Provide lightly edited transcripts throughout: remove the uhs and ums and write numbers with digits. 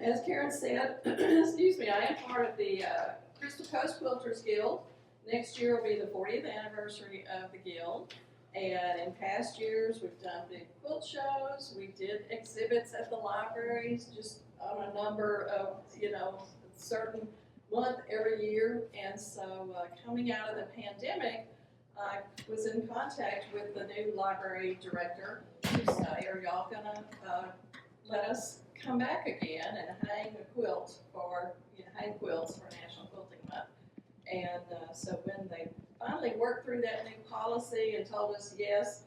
as Karen said, excuse me, I am part of the Crystal Coast Quilters Guild. Next year will be the 40th anniversary of the Guild. And in past years, we've done big quilt shows. We did exhibits at the libraries, just on a number of, certain month every year. And so coming out of the pandemic, I was in contact with the new library director to say, are y'all gonna let us come back again and hang a quilt for, hang quilts for National Quilting Month? And so when they finally worked through that new policy and told us yes,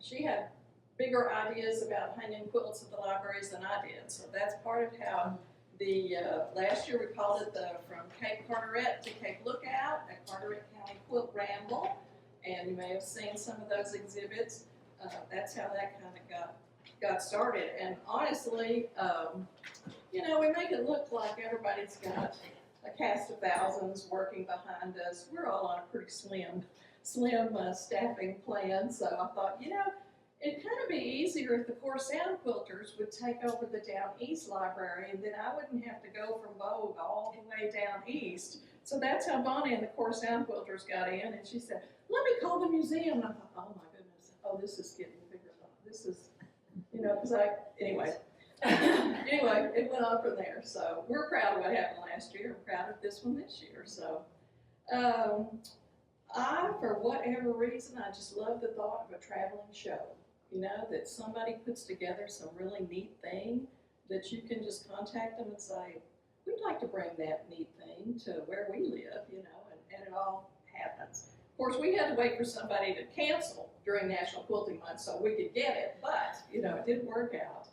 she had bigger ideas about hanging quilts at the libraries than I did. So that's part of how the, last year we called it the From Cape Carteret to Cape Lookout, a Carteret County Quilt Ramble. And you may have seen some of those exhibits. That's how that kind of got started. And honestly, we make it look like everybody's got a cast of thousands working behind us. We're all on a pretty slim staffing plan. So I thought, it'd kind of be easier if the Core Sound Quilters would take over the Down East Library, and then I wouldn't have to go from Vogue all the way down east. So that's how Bonnie and the Core Sound Quilters got in, and she said, let me call the museum. And I thought, oh my goodness, this is getting bigger. This is, anyway. Anyway, it went on from there. So we're proud of what happened last year. We're proud of this one this year. So for whatever reason, I just love the thought of a traveling show. That somebody puts together some really neat thing that you can just contact them and say, we'd like to bring that neat thing to where we live, and it all happens. Of course, we had to wait for somebody to cancel during National Quilting Month so we could get it, but, it didn't work out.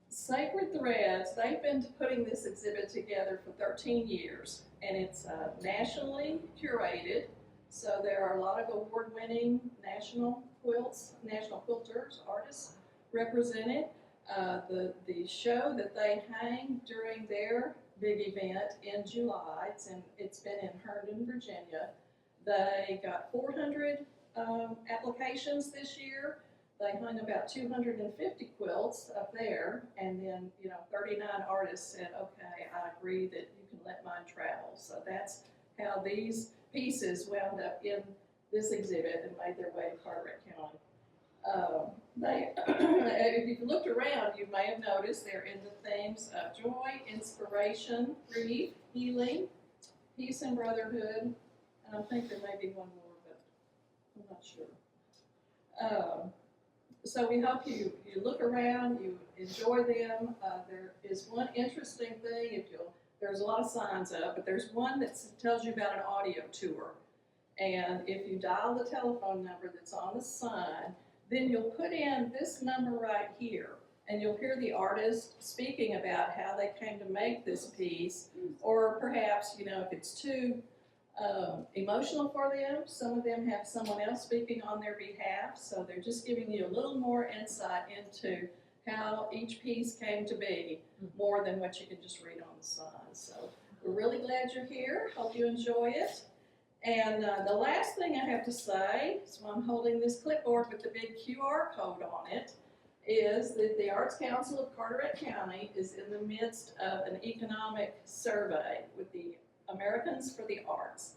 Sacred Threads, they've been putting this exhibit together for 13 years, and it's nationally curated. So there are a lot of award-winning national quilters, artists represented. The show that they hang during their big event in July, it's been in Herndon, Virginia. They got 400 applications this year. They hung about 250 quilts up there, and then 39 artists said, okay, I agree that you can let mine travel. So that's how these pieces wound up in this exhibit and made their way to Carteret County. If you looked around, you may have noticed they're in the themes of joy, inspiration, grief, healing, peace and brotherhood, and I think there may be one more, but I'm not sure. So we hope you look around, you enjoy them. There is one interesting thing, there's a lot of signs up, but there's one that tells you about an audio tour. And if you dial the telephone number that's on the sign, then you'll put in this number right here, and you'll hear the artist speaking about how they came to make this piece, or perhaps, if it's too emotional for them, some of them have someone else speaking on their behalf, so they're just giving you a little more insight into how each piece came to be, more than what you can just read on the sign. So we're really glad you're here. Hope you enjoy it. And the last thing I have to say, so I'm holding this clipboard with the big QR code on it, is that the Arts Council of Carteret County is in the midst of an economic survey with the Americans for the Arts.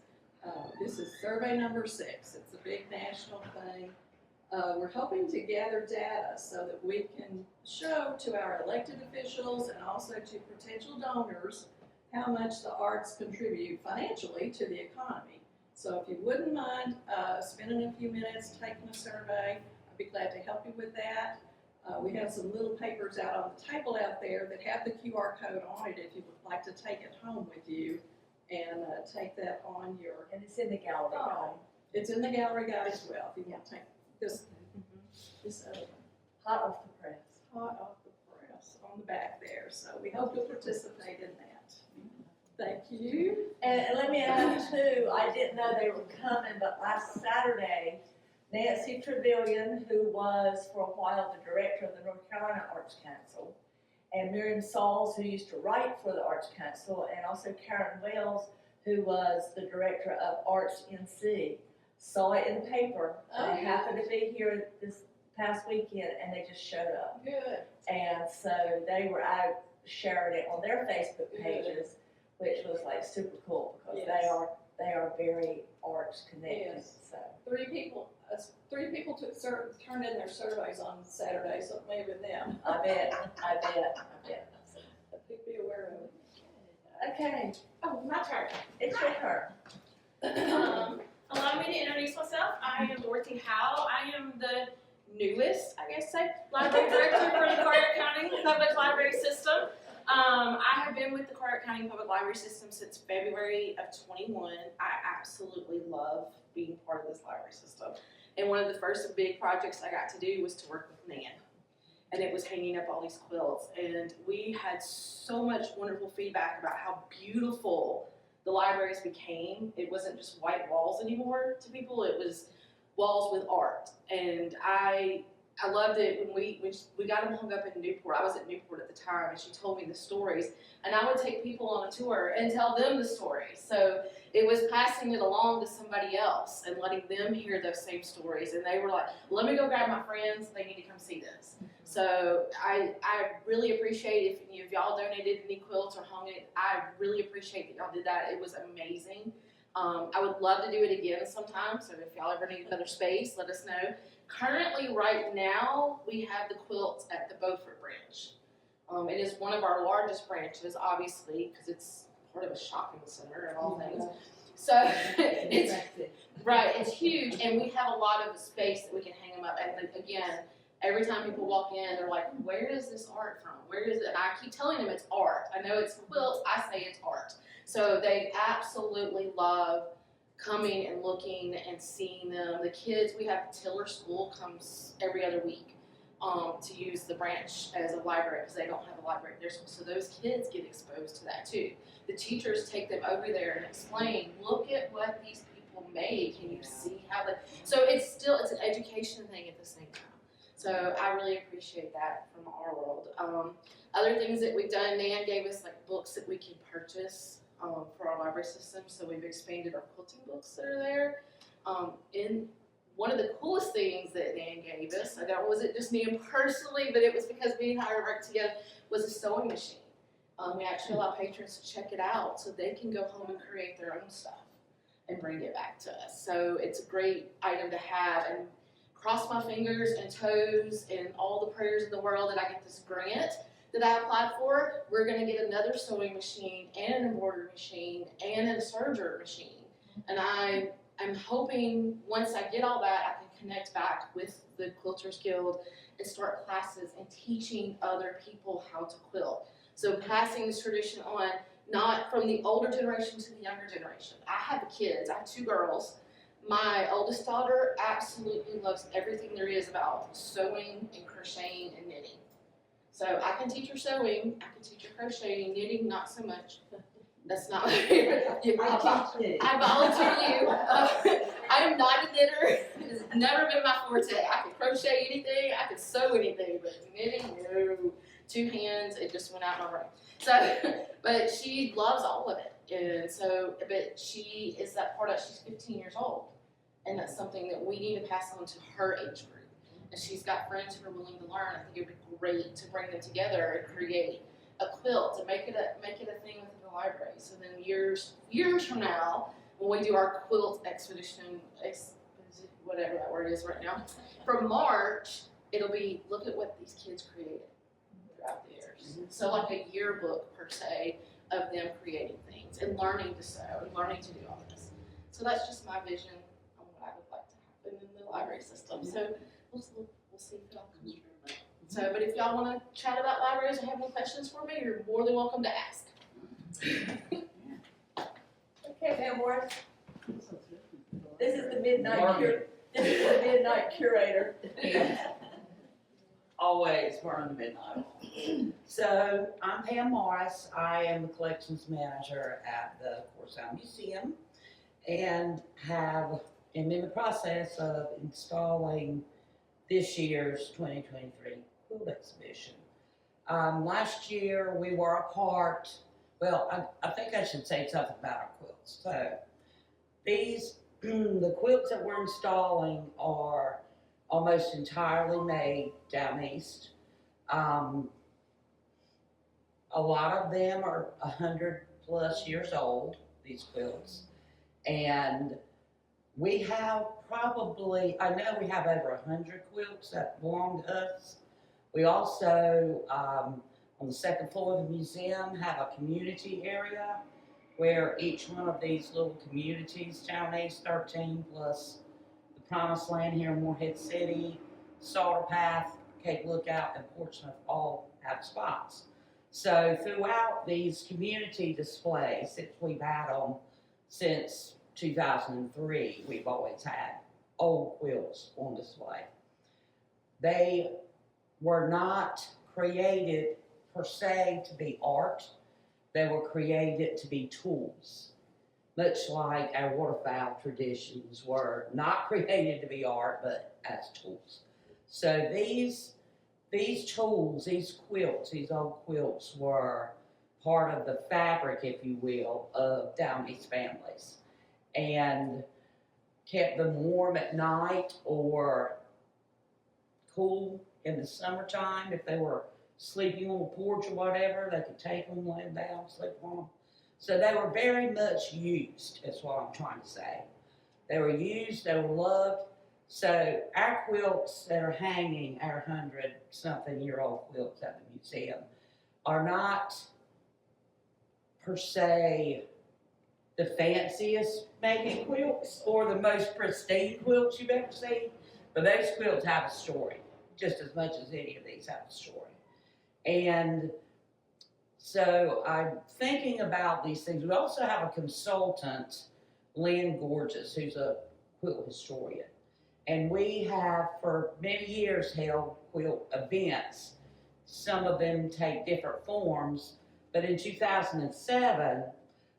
This is survey number 6. It's a big national thing. We're hoping to gather data so that we can show to our elected officials and also to potential donors how much the arts contribute financially to the economy. So if you wouldn't mind spending a few minutes taking a survey, I'd be glad to help you with that. We have some little papers out on the table out there that have the QR code on it if you would like to take it home with you and take that on your... And it's in the gallery guide. It's in the gallery guide as well, if you want to take this other one. Hot off the press. Hot off the press on the back there. So we hope you'll participate in that. Thank you. And let me add too, I didn't know they were coming, but last Saturday, Nancy Trevelyan, who was for a while the director of the North Carolina Arts Council, and Miriam Sauls, who used to write for the Arts Council, and also Karen Wells, who was the director of Arts NC, saw it in the paper. They happened to be here this past weekend, and they just showed up. Good. And And so they were out sharing it on their Facebook pages, which was like super cool because Yes. they are very arts connected. Yes. So Three people turned in their surveys on Saturday, so it may have been them. I bet. But be aware of it. Okay, Oh, my turn. it's your turn. Allow me to introduce myself. I am Dorothy Howell. I am the newest, I guess, library director for the Carter County Public Library System. I have been with the Carter County Public Library System since February of 21. I absolutely love being part of this library system. And one of the first big projects I got to do was to work with Nan. And it was hanging up all these quilts. And we had so much wonderful feedback about how beautiful the libraries became. It wasn't just white walls anymore to people, it was walls with art. And I loved it when we got them hung up in Newport. I was at Newport at the time, and she told me the stories. And I would take people on a tour and tell them the stories. So it was passing it along to somebody else and letting them hear those same stories. And they were like, let me go grab my friends, they need to come see this. So I really appreciate if any of y'all donated any quilts or hung it. I really appreciate that y'all did that. It was amazing. I would love to do it again sometime. So if y'all ever need another space, let us know. Currently, right now, we have the quilts at the Beaufort branch. It is one of our largest branches, obviously, because it's part of a shopping center and all things. So it's right, it's huge, and we have a lot of space that we can hang them up. And again, every time people walk in, they're like, where is this art from? Where is it? And I keep telling them it's art. I know it's quilts, I say it's art. So they absolutely love coming and looking and seeing them. The kids, we have Tiller School comes every other week to use the branch as a library because they don't have a library at their school. So those kids get exposed to that too. The teachers take them over there and explain, look at what these people made. Can you see how they, so it's an education thing at the same time. So I really appreciate that from our world. Other things that we've done, Nan gave us like books that we can purchase for our library system. So we've expanded our quilting books that are there. In one of the coolest things that Nan gave us, I don't, was it just Nan personally, but it was because me and her worked together, was a sewing machine. We actually allow patrons to check it out so they can go home and create their own stuff and bring it back to us. So it's a great item to have, and cross my fingers and toes and all the prayers in the world that I get this grant that I applied for. We're gonna get another sewing machine and an embroidery machine and a serger machine. And I'm hoping once I get all that, I can connect back with the Quilters Guild and start classes and teaching other people how to quilt. So passing this tradition on, not from the older generation to the younger generation. I have kids, I have 2 girls. My oldest daughter absolutely loves everything there is about sewing and crocheting and knitting. So I can teach her sewing, I can teach her crocheting, knitting not so much. That's not my favorite. I volunteer you. I am not a knitter. It's never been my forte. I can crochet anything, I can sew anything, but knitting, no. 2 hands, it just went out my brain. So, but she loves all of it. And so, but she is that part of, she's 15 years old. And that's something that we need to pass on to her age group. And she's got friends who are willing to learn. I think it would be great to bring them together and create a quilt and make it a thing within the library. So then years from now, when we do our quilt expedition, whatever that word is right now, from March, it'll be look at what these kids created throughout the years. So like a yearbook per se of them creating things and learning to sew and learning to do all this. So that's just my vision on what I would like to happen in the library system. So we'll see if it all comes true. So, but if y'all want to chat about libraries or have any questions for me, you're more than welcome to ask. Okay, Pam Morris. This is the midnight curator. Always, we're on the midnight. So, I'm Pam Morris. I am the collections manager at the Corsound Museum and am in the process of installing this year's 2023 quilt exhibition. Last year we were a part, well, I think I should say something about our quilts. So, the quilts that we're installing are almost entirely made down east. a lot of them are 100+ years old, these quilts. And we have probably, I know we have over 100 quilts that belong to us. We also, on the second floor of the museum, have a community area where each one of these little communities, Town East 13 plus the Promised Land here in Morehead City, Salter Path, Cape Lookout, and Portsmouth all have spots. So throughout these community displays, since we've had them since 2003, we've always had old quilts on display. They were not created per se to be art. They were created to be tools, much like our waterfowl traditions were not created to be art, but as tools. So these tools, these quilts, these old quilts were part of the fabric, if you will, of Down East families, and kept them warm at night or cool in the summertime. If they were sleeping on the porch or whatever, they could take them, lay them down, sleep on them. So they were very much used, is what I'm trying to say. They were used, they were loved. So our quilts that are hanging, our 100-something-year-old quilts at the museum, are not per se the fanciest maybe quilts or the most pristine quilts you've ever seen, but those quilts have a story, just as much as any of these have a story. And so I'm thinking about these things. We also have a consultant, Lynn Gorgeous, who's a quilt historian. And we have for many years held quilt events. Some of them take different forms, but in 2007,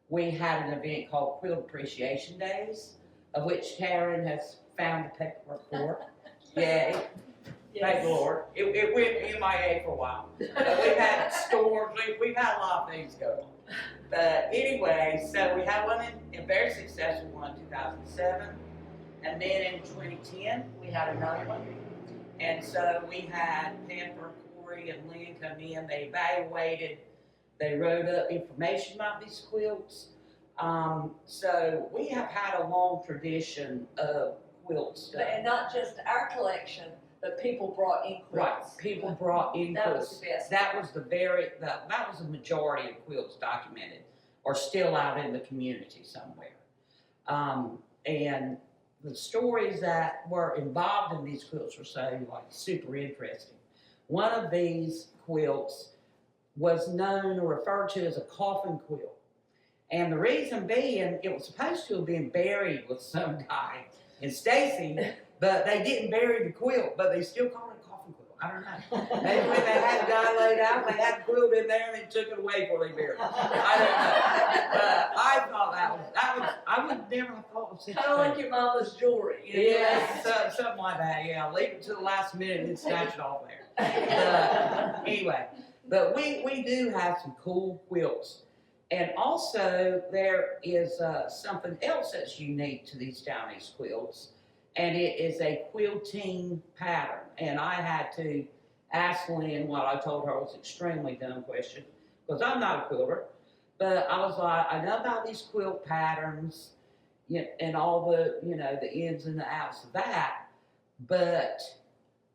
we had an event called Quilt Appreciation Days, of which Karen has found the paperwork for. Yay. Thank the Lord. It went MIA for a while. But we've had storms, we've had a lot of things go on. But anyway, so we had one in very successful one in 2007. And then in 2010, we had another one. And so we had Pamper, Corey, and Lynn come in. They evaluated, they wrote up information about these quilts. So we have had a long tradition of quilts done. And not just our collection, but people brought in quilts. Right, people brought in That quilts. was the best. That was that was the majority of quilts documented, or still out in the community somewhere. And the stories that were involved in these quilts were so super interesting. One of these quilts was known or referred to as a coffin quilt. And the reason being, it was supposed to have been buried with some guy in Stacy, but they didn't bury the quilt, but they still call it a coffin quilt. I don't know. Maybe when they had the guy laid out, they had the quilt in there and they took it away before they buried it. I don't know. But I thought that was I would never have thought of such Kind of like your mama's jewelry. You know? yeah, something like that, yeah. Leave it to the last minute and then snatch it off there. Anyway, but we do have some cool quilts. And also, there is something else that's unique to these Down East quilts, and it is a quilting pattern. And I had to ask Lynn what I told her was an extremely dumb question, because I'm not a quilter, but I was like, I know about these quilt patterns and all the, the ins and the outs of that, but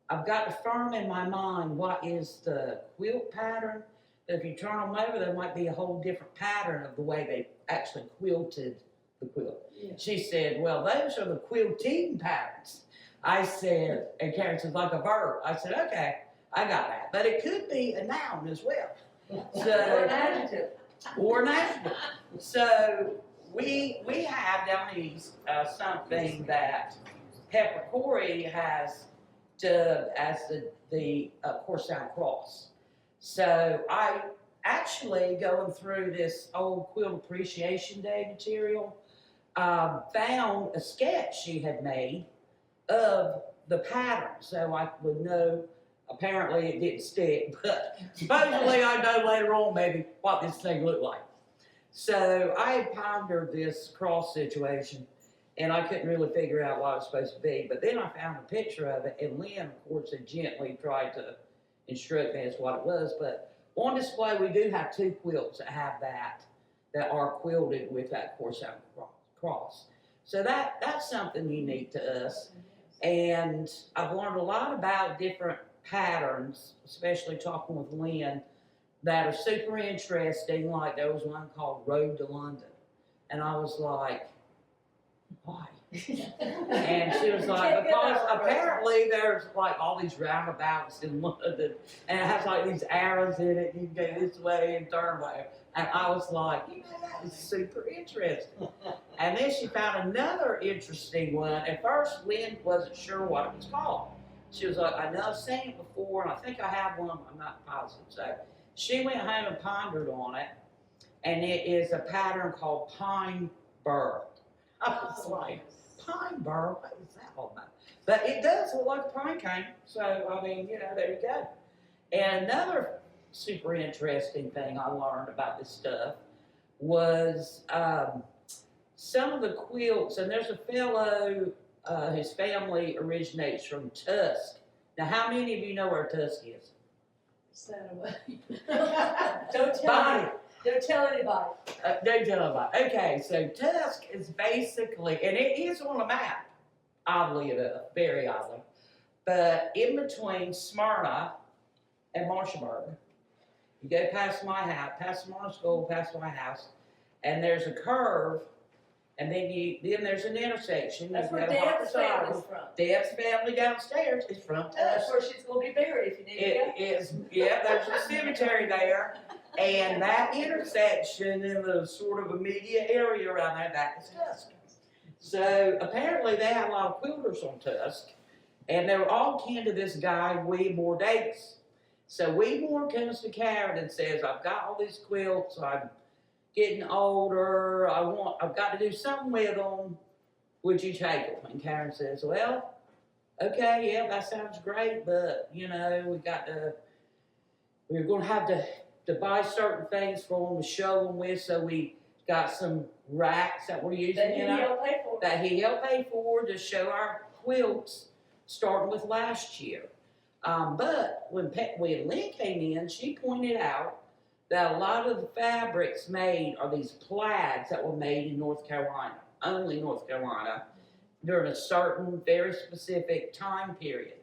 I've got to firm in my mind what is the quilt pattern. If you turn them over, there might be a whole different pattern of the way they actually quilted the quilt. Yeah. She said, well, those are the quilting patterns. I said, and Karen said, like a verb. I said, okay, I got that. But it could be a noun as well. So, or an adjective. Or an adjective. So we have down east something that Pepper Corey has dubbed as the Corsound Cross. So I actually, going through this old Quilt Appreciation Day material, found a sketch she had made of the pattern. So I would know, apparently it didn't stick, but supposedly I know later on maybe what this thing looked like. So I pondered this cross situation, and I couldn't really figure out what it was supposed to be. But then I found a picture of it, and Lynn, of course, had gently tried to instruct me as what it was, but on display, we do have 2 quilts that have that are quilted with that Corsound cross. So that's something unique to us. And I've learned a lot about different patterns, especially talking with Lynn, that are super interesting. Like there was one called Road to London. And I was like, why? And she was like, because apparently there's like all these roundabouts in London, and it has like these arrows in it, you can go this way and turn away. And I was like, you know, that is super interesting. And then she found another interesting one. At first, Lynn wasn't sure what it was called. She was like, I know I've seen it before, and I think I have one, I'm not positive. So she went home and pondered on it, and it is a pattern called pine burr. I was like, pine burr, what is that all about? But it does look like a pine cone, so I mean, you know, there you go. And another super interesting thing I learned about this stuff was some of the quilts, and there's a fellow, his family originates from Tusk. Now, how many of you know where Tusk is? Don't tell me. Don't tell anybody. Don't tell anybody. Okay, so Tusk is basically, and it is on a map, oddly enough, very oddly, but in between Smyrna and Marshallburg, you go past my house, past Smyrna School, past my house, and there's a curve, and then there's an intersection. That's You where gotta walk Deb's the side. family's from. Deb's family downstairs is from That's Tusk. where she's gonna be buried if you need to go. It is, yeah, there's a cemetery there, and that intersection in the sort of immediate area around there, that is Tusk. So apparently they have a lot of quilters on Tusk, and they were all kin to this guy, William Davis. So William comes to Karen and says, I've got all these quilts, I'm getting older, I've got to do something with them, would you take them? And Karen says, well, okay, yeah, that sounds great, but, you know, we're going to have to buy certain things for them to show them with, so we got some racks that we're using, That he helped pay for. to show our quilts, starting with last year. But when Lynn came in, she pointed out that a lot of the fabrics made are these plaids that were made in North Carolina, only North Carolina, during a certain very specific time period.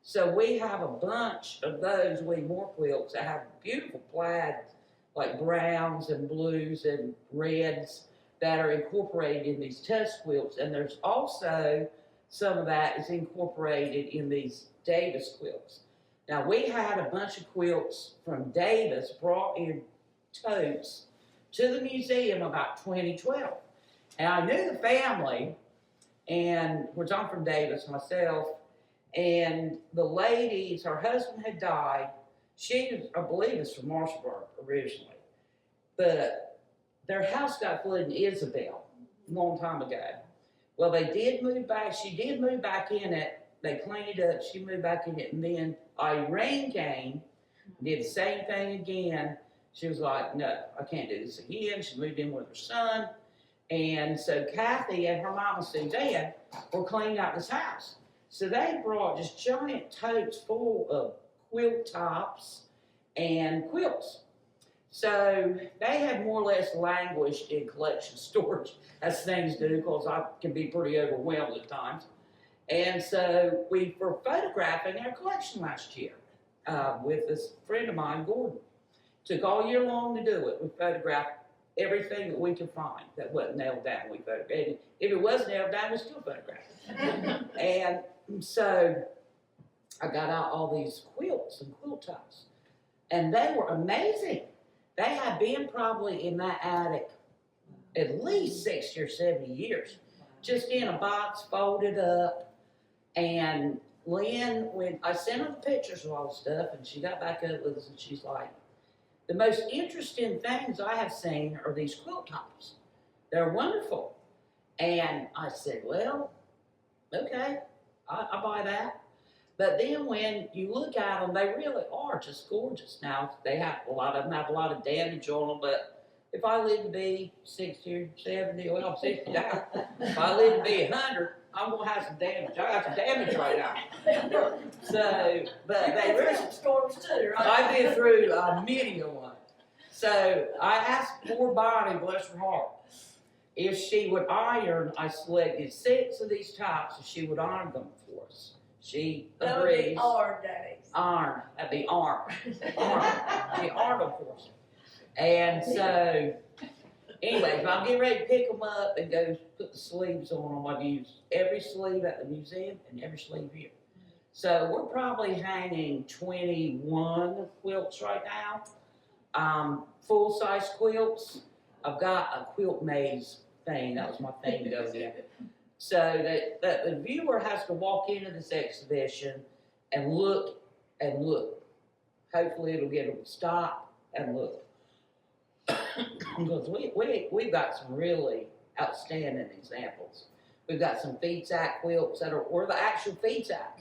So we have a bunch of those Moore quilts that have beautiful plaids, like browns and blues and reds, that are incorporated in these Tusk quilts. And there's also some of that is incorporated in these Davis quilts. Now, we had a bunch of quilts from Davis brought in totes to the museum about 2012. And I knew the family, and which I'm from Davis myself, and the ladies, her husband had died. She, I believe, is from Marshallburg originally. But their house got flooded in Isabel a long time ago. Well, they did move back. She did move back in it. They cleaned it up. She moved back in it. And then Irene came, did the same thing again. She was like, no, I can't do this again. She moved in with her son. And so Kathy and her mama Suzanne were cleaning out this house. So they brought just giant totes full of quilt tops and quilts. So they had more or less languished in collection storage, as things do, because I can be pretty overwhelmed at times. And so we were photographing our collection last year with this friend of mine, Gordon. Took all year long to do it. We photographed everything that we could find that wasn't nailed down. We photographed it. If it was nailed down, we still photographed it. And so I got out all these quilts and quilt tops, and they were amazing. They had been probably in that attic at least 60 or 70 years, just in a box, folded up. And Lynn, when I sent her the pictures of all the stuff, and she got back up with us, and she's like, the most interesting things I have seen are these quilt tops. They're wonderful. And I said, well, okay, I buy that. But then when you look at them, they really are just gorgeous. Now, they have a lot of them have a lot of damage on them, but if I live to be 60 or 70, well, I'm 60 now. If I live to be 100, I'm gonna have some damage. I got some damage right now. So, but they Through were, some storms too, right? I've been through many a one. So I asked poor Bonnie, bless her heart, if she would iron. I selected 6 of these tops, and she would iron them for us. She That would be agrees. our days. Iron, that'd be arm. Arm. She ironed them for us. And so, anyways, I'm getting ready to pick them up and go put the sleeves on them. I've used every sleeve at the museum and every sleeve here. So we're probably hanging 21 quilts right now. Full-size quilts. I've got a quilt maze thing. That was my thing to go there. So that the viewer has to walk into this exhibition and look and look. Hopefully it'll get them to stop and look. Because we've got some really outstanding examples. We've got some feed sack quilts that are the actual feed sack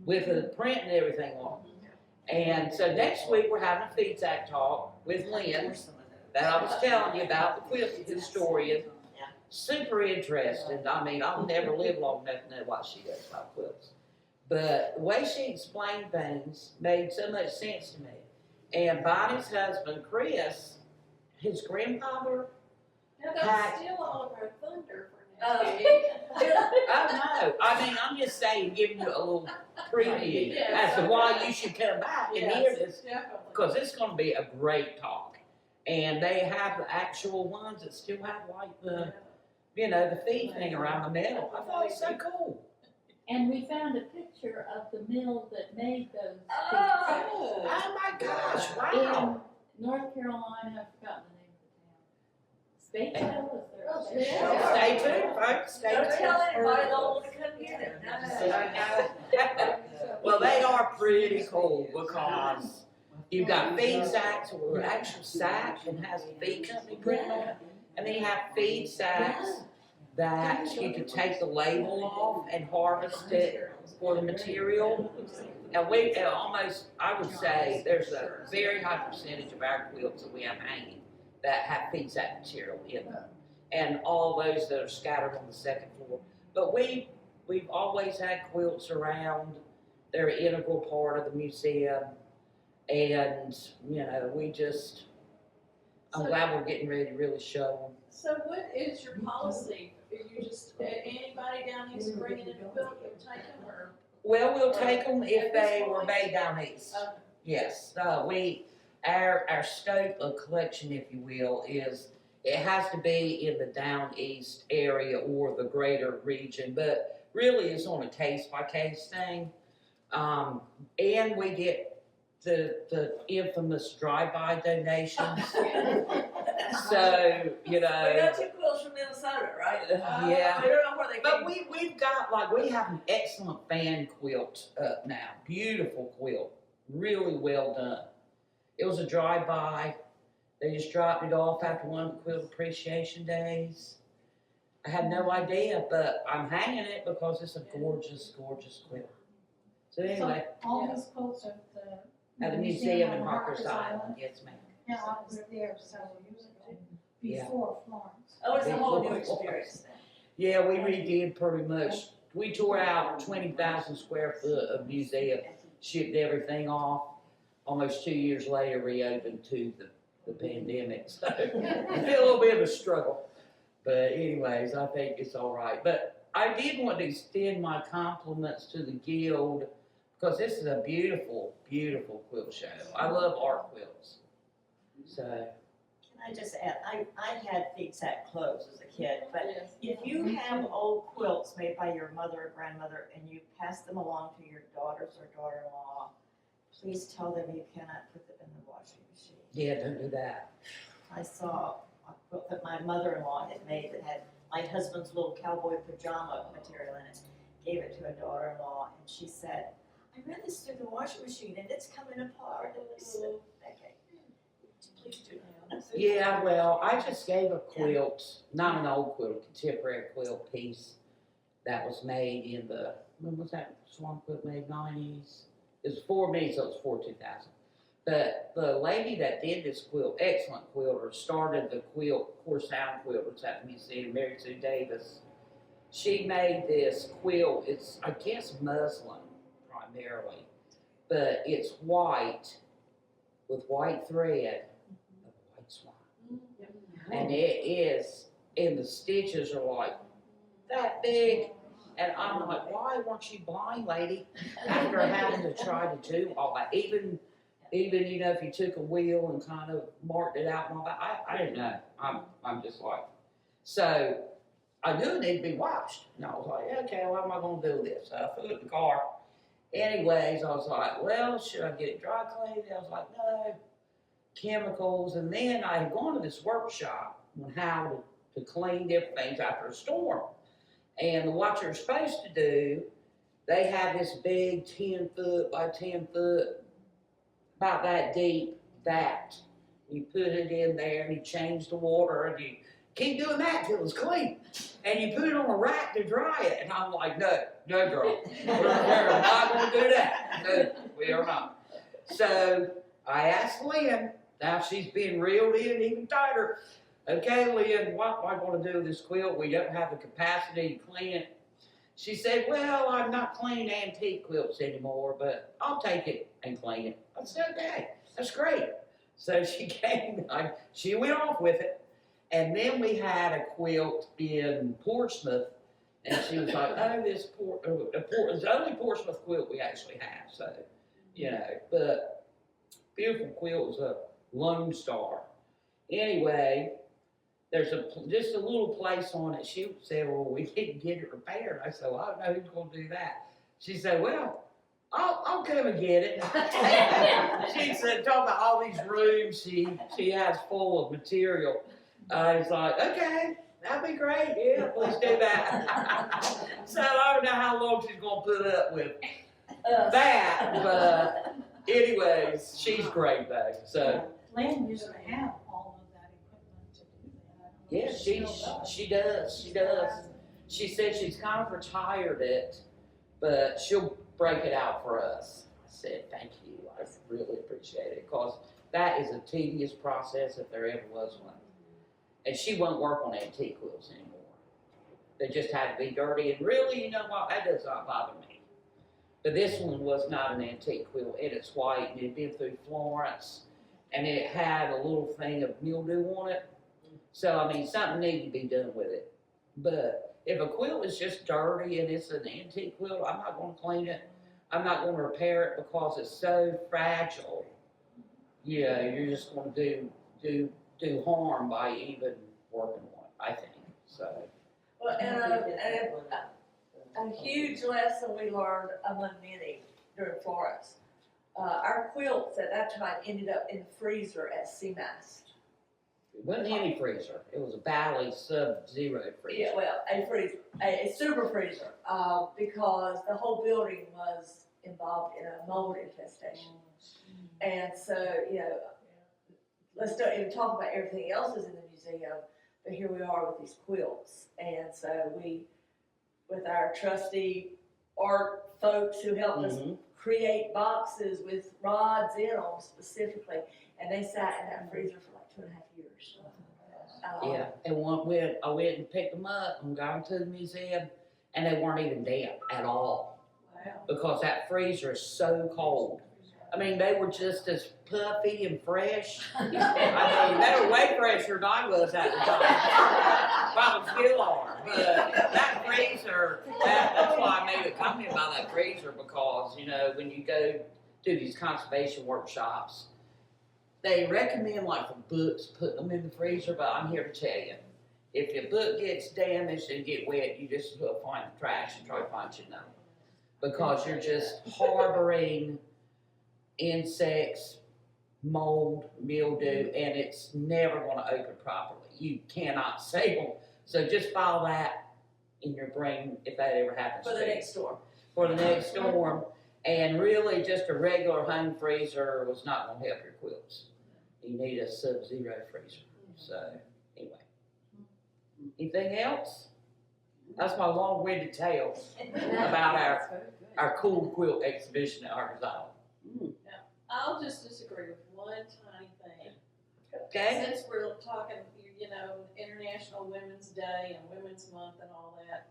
with the print and everything on. And so next week we're having a feed sack talk with Lynn that I was telling you about, the quilt historian. Super interesting. I mean, I'll never live long enough to know what she does about quilts. But the way she explained things made so much sense to me. And Bonnie's husband, Chris, his grandfather. Now, Hi. don't steal all of our thunder for Oh. next week. Oh no! I mean, I'm just saying, giving you a little preview as to why you should come back and hear this, Definitely. because it's going to be a great talk. And they have the actual ones that still have like the, you know, the feed thing around the middle. I thought it was so cool. And we found a picture of the mill that made those Oh. Oh my gosh! in Wow. North Carolina. I've forgotten the name of the town. Statesville, is there? Oh, a Statesville? yeah. Stay tuned, folks. Stay Don't tuned. tell anybody, they'll want to come get it. No. Well, they are pretty cool because you've got feed sacks or an actual sack and has the feed company printed on it. And then you have feed sacks that you can take the label off and harvest it for the material. And we almost, I would say, there's a very high percentage of our quilts that we have hanging that have feed sack material in them. And all those that are scattered on the second floor. But we've always had quilts around. They're an integral part of the museum. And, you know, I'm glad we're getting ready to really show them. So what is your policy? Are you just, anybody down east bringing in a quilt, you'll take them, or? Well, we'll take them if they were made down east. Yes, our scope of collection, if you will, is it has to be in the down east area or the greater region, but really it's on a case by case thing. And we get the infamous drive-by donations. So, you We know. got 2 quilts from Minnesota, right? Yeah. We don't know where they But came. we've got, we have an excellent fan quilt up now. Beautiful quilt. Really well done. It was a drive-by. They just dropped it off after one of the quilt appreciation days. I had no idea, but I'm hanging it because it's a gorgeous, gorgeous quilt. So anyway, All these quotes at the. at the museum in Harper's Island, yes ma'am. Yeah, I was there several years ago, Yeah. before Florence. Oh, it's a whole new experience. Yeah, we redid pretty much. We tore out 20,000 square foot of museum, shipped everything off. Almost 2 years later, reopened to the pandemic. So it's been a little bit of a struggle. But anyways, I think it's all right. But I did want to extend my compliments to the Guild because this is a beautiful, beautiful quilt show. I love art quilts. So, Can I just add, I had feed sack clothes as a kid, but Yes. if you have old quilts made by your mother or grandmother and you pass them along to your daughters or daughter-in-law, please tell them you cannot put them in the washing machine. yeah, don't do that. I saw a quilt that my mother-in-law had made that had my husband's little cowboy pajama material in it, gave it to a daughter-in-law, and she said, I ran this through the washing machine and it's coming apart. And I said, okay, please do not. Yeah, well, I just gave a quilt, not an old quilt, a contemporary quilt piece that was made in the, when was that swan quilt made, 90s? It was for me, so it was for 2000. But the lady that did this quilt, excellent quilter, started the quilt, Core Sound Quilters at the museum, Mary Sue Davis. she made this quilt. It's, I guess, muslin primarily, but it's white with white thread of a white swan. And it is, and the stitches are like that big. And I'm like, why weren't you blind, lady? After having to try to do all that, even you know, if you took a wheel and kind of marked it out and all that, I didn't know. I'm just like, so I knew it needed to be washed. And I was like, okay, what am I going to do with this? So I threw it in the car. Anyways, I was like, well, should I get it dry cleaned? I was like, no, chemicals. And then I had gone to this workshop on how to clean different things after a storm. And what you're supposed to do, they have this big 10-foot by 10-foot, about that deep vat. You put it in there and you change the water and you keep doing that till it's clean. And you put it on a rack to dry it. And I'm like, no, girl, we're not going to do that. No, we are not. So I asked Lynn, now she's being reeled in even tighter. Okay, Lynn, what am I going to do with this quilt? We don't have the capacity to clean it. She said, well, I'm not cleaning antique quilts anymore, but I'll take it and clean it. I said, okay, that's great. So she came, she went off with it. And then we had a quilt in Portsmouth, and she was like, oh, it's the only Portsmouth quilt we actually have. So, you know, but beautiful quilt was a Lone Star. Anyway, there's just a little place on it. She said, well, we didn't get it repaired. I said, well, I don't know who's going to do that. She said, well, I'll come and get it. She said, talking about all these rooms she has full of material. I was like, okay, that'd be great. Yeah, please do that. So I don't know how long she's going to put up with that. But anyways, she's great though. So Lynn used to have all of that equipment to do that. I don't know yeah, if she still does. she does. She said she's kind of retired it, but she'll break it out for us. I said, thank you. I really appreciate it because that is a tedious process if there ever was one. And she won't work on antique quilts anymore. They just had to be dirty. And really, you know what? That does not bother me. But this one was not an antique quilt. And it's white and it had been through Florence. And it had a little thing of mildew on it. So, I mean, something needed to be done with it. But if a quilt is just dirty and it's an antique quilt, I'm not going to clean it. I'm not going to repair it because it's so fragile. You know, you're just going to do harm by even working on it, I think. So. Well, and a huge lesson we learned among many during Florence. Our quilts at that time ended up in the freezer at Seamast. It wasn't any freezer. It was a Valley Sub-Zero freezer. Yeah, well, a freezer, a super freezer, because the whole building was involved in a mold infestation. And so, you know, let's don't even talk about everything else is in the museum, but here we are with these quilts. And so we, with our trusty art folks who helped us create boxes with rods in them specifically, and they sat in that freezer for like 2.5 years. Yeah, and I went and picked them up and got them to the museum, and they weren't even damp at all. Wow. Because that freezer is so cold. I mean, they were just as puffy and fresh. I mean, they were way fresher than I was at the time. Probably still are. But that freezer, that's why I made a comment about that freezer because, you know, when you go do these conservation workshops, they recommend, like, for books, putting them in the freezer, but I'm here to tell you, if your book gets damaged and get wet, you just go find the trash and try to find your note. Because you're just harboring insects, mold, mildew, and it's never going to open properly. You cannot save them. So just file that in your brain if that ever happens For to the you. next storm. For the next storm. And really, just a regular home freezer was not going to help your quilts. You need a Sub-Zero freezer. So, anyway. Anything else? That's my long-winded tale about our cool quilt exhibition at Arkansas. I'll just disagree with one tiny thing. Okay? Since we're talking, you know, International Women's Day and Women's Month and all that,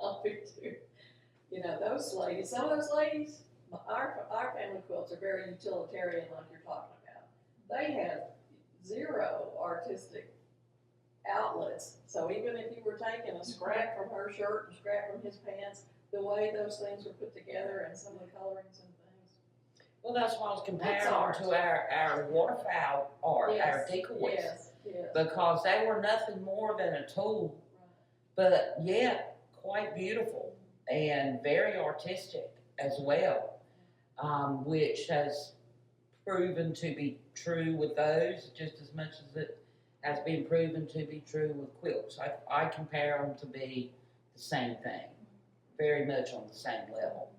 out there too. You know, those ladies, some of those ladies, our family quilts are very utilitarian like you're talking about. They have zero artistic outlets. So even if you were taking a scrap from her shirt and scrap from his pants, the way those things were put together and some of the colorings and things. Well, that's why I was comparing That's them art. to our waterfowl art, our Yes, decoys. Yes, yes. Because they were nothing more than a tool, but yet quite beautiful and very artistic as well, which has proven to be true with those just as much as it has been proven to be true with quilts. I compare them to be the same thing, very much on the same level.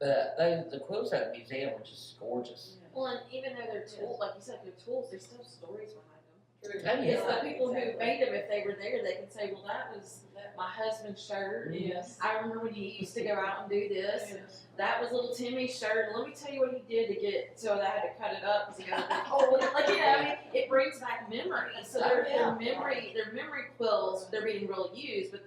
But the quilts at the museum are just gorgeous. Well, and even though they're tools, like you said, they're tools, there's still stories behind them. True. Oh, yeah. It's the people who made them, if they were there, they can say, well, that was my husband's shirt. Yes. I remember when you used to go out and do this. Yes. That was little Timmy's shirt. And let me tell you what he did to get so that I had to cut it up because he got a big hole. Like, you know, I mean, it brings back memories. So Oh, they're memory quills. They're being really used, but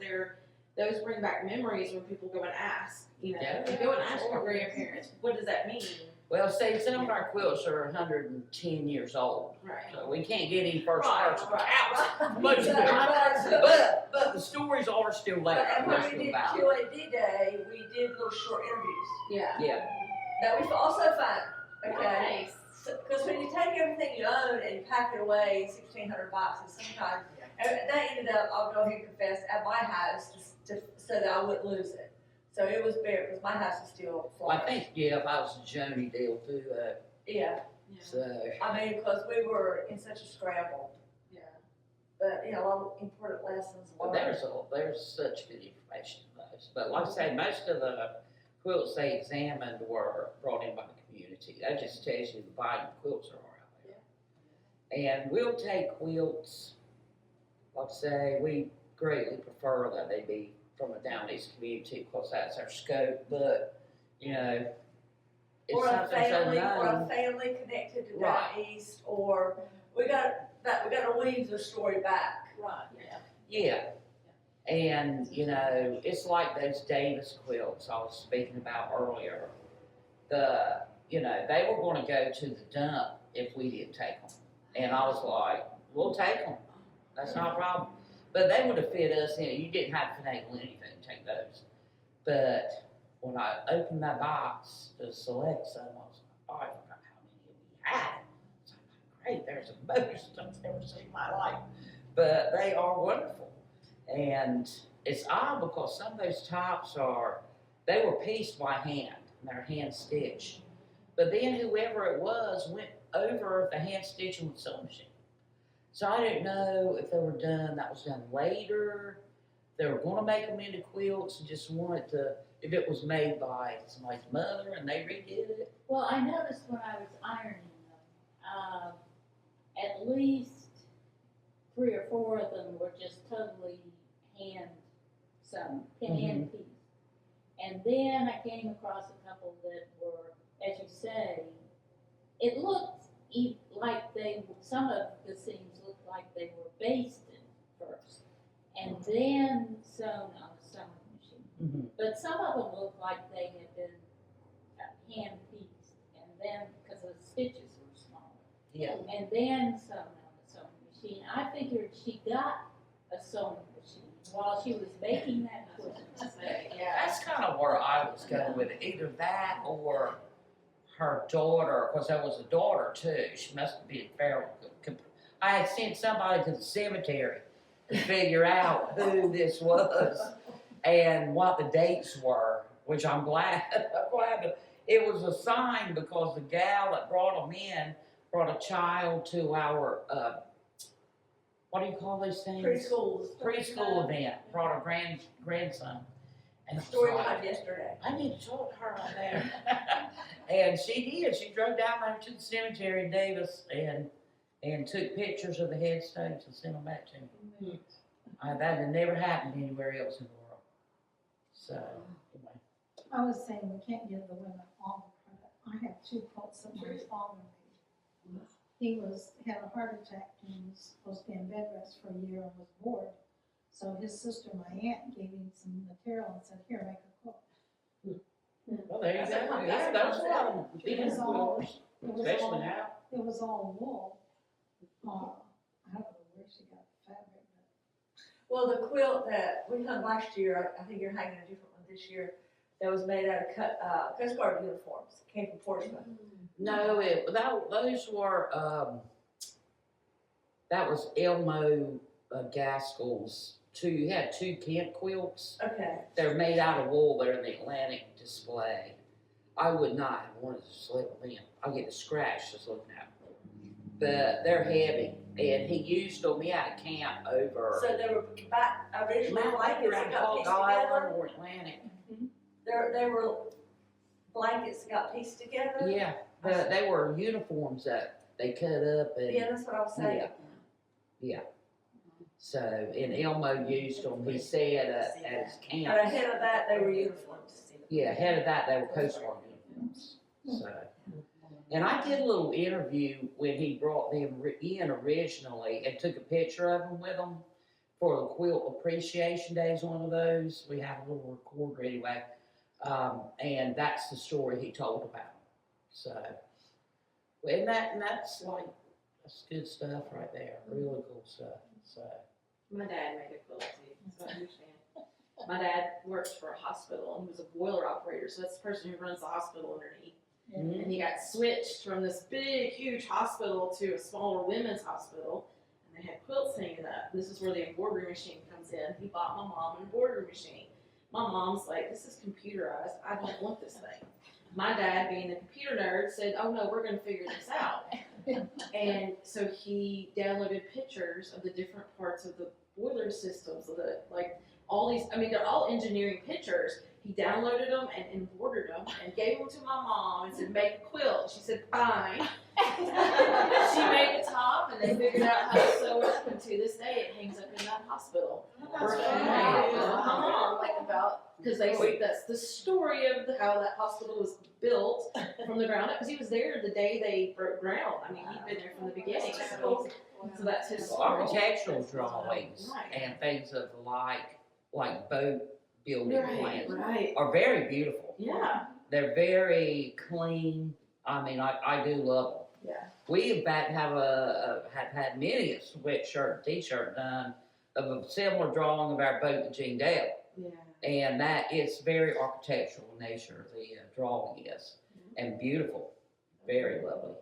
those bring back memories when people go and ask. You know, Yeah. you go and ask your grandparents, what does that mean? Well, see, some of our quilts are 110 years old, Right. so we can't get any first Right, person right, out much of it. But the stories are still there. And when They're we still did valid. QAD day, we did little short interviews. Yeah. Yeah, That was also fun, okay? Nice. Because when you take everything you own and you pack it away, 1,600 boxes, sometimes, and that ended up, I'll go ahead and confess, at my house, so that I wouldn't lose it. So it was bare, because my house is still full. well, I think, yeah, if I was a Joni deal too, Yeah, so. I mean, because we were in such a scramble, Yeah. but, you know, a lot of important lessons Well, learned. there's such good information in those. But like I say, most of the quilts they examined were brought in by the community. That just tells you the volume of quilts there are out there. And we'll take quilts, like I say, we greatly prefer that they be from a down east community because that's our scope, but, you know, it's Or a something so family, or a known. family connected to Right. down east, or we gotta weave the story back. Right, yeah. Yeah. And, you know, it's like those Davis quilts I was speaking about earlier. You know, they were gonna go to the dump if we didn't take them. And I was like, we'll take them. That's not a problem. But they would have fit us in. You didn't have to finagle anything to take those. But when I opened my box to select some, I was like, oh, I forgot how many we had. It's like, great, there's the most I've ever seen in my life. But they are wonderful. And it's odd because some of those tops they were pieced by hand, and they're hand stitched. But then whoever it was went over the hand stitching with sewing machine. So I didn't know if that was done later. They were going to make them into quilts and just wanted if it was made by somebody's mother and they redid it. Well, I noticed when I was ironing them, at least 3 or 4 of them were just totally hand sewn, hand pieced. And then I came across a couple that were, as you say, it looked like some of the seams looked like they were basted first, and then sewn on a sewing machine. But some of them looked like they had been hand pieced, and then, because the stitches were small. Yeah. And then sewn on the sewing machine. I figured she got a sewing machine while she was making that quilt. Yeah. That's kind of where I was going with it. Either that or her daughter, because there was a daughter too. She must have been fairly good. I had sent somebody to the cemetery to figure out who this was and what the dates were, which I'm glad. It was a sign because the gal that brought them in brought a child to our, what do you call these things? Preschool event, brought her grandson. And I was Story like, time yesterday. I need to talk to her right there. And she did. She drove down there to the cemetery in Davis and took pictures of the headstones and sent them back to me. That had never happened anywhere else in the world. So, anyway. I was saying we can't give the women all the credit. I have 2 quotes that my father made. He had a heart attack and was supposed to be in bed rest for a year and was bored. So his sister, my aunt, gave him some material and said, here, make a quilt. Well, there you That's a go. concept. Yeah, that's a lot of It people was all, quilters, it was especially all, now. it was all wool. I don't know where she got the fabric, Well, the quilt that we hung last year, I think you're hanging a different one this year, that was made out of Coast Guard uniforms, came from Portsmouth. No, those were, that was Elmo Gaskell's he had two Kent quilts. Okay. They're made out of wool, they're in the Atlantic display. I would not have wanted to sleep with them. I get a scratch just looking at them. But they're heavy, and he used them, he had a camp over. So they were originally Mount blankets Laker that and got Hog pieced Island together. or Atlantic. They were blankets that got pieced together. Yeah, but they were uniforms that they cut up and. Yeah, that's what I was saying. Yeah. So, and Elmo used them, he said, at his camp. But ahead of that, they were uniforms. Yeah, ahead of that, they were Coast Guard uniforms, so. And I did a little interview when he brought them in originally and took a picture of them with them for the Quilt Appreciation Days, one of those. We have a little recorder anyway. And that's the story he told about them. So, and that's good stuff right there, really cool stuff, so. My dad made a quilt too, so I understand. My dad works for a hospital and he was a boiler operator, so that's the person who runs the hospital underneath. Mhm. And he got switched from this big, huge hospital to a smaller women's hospital. And they had quilts hanging up. This is where the embroidery machine comes in. He bought my mom an embroidery machine. My mom's like, this is computerized. I don't want this thing. My dad, being the computer nerd, said, oh no, we're going to figure this out. And so he downloaded pictures of the different parts of the boiler systems, of all these, I mean, they're all engineering pictures. He downloaded them and embroidered them and gave them to my mom and said, make a quilt. She said, fine. She made the top and they figured out how to sew it up, and to this day it hangs up in that hospital. Where she made it with my mom, because that's the story of how that hospital was built from the ground up, because he was there the day they broke ground. I mean, he'd been there from the beginning, so that's his story. Architectural drawings Right. and things of like boat building plans Right. are very beautiful. Yeah. They're very clean. I mean, I do love them. Yeah. We in fact have had many a sweatshirt, t-shirt done of a similar drawing of our boat, the Jean Dale, Yeah. and that is very architectural in nature. The drawing is and beautiful, very lovely.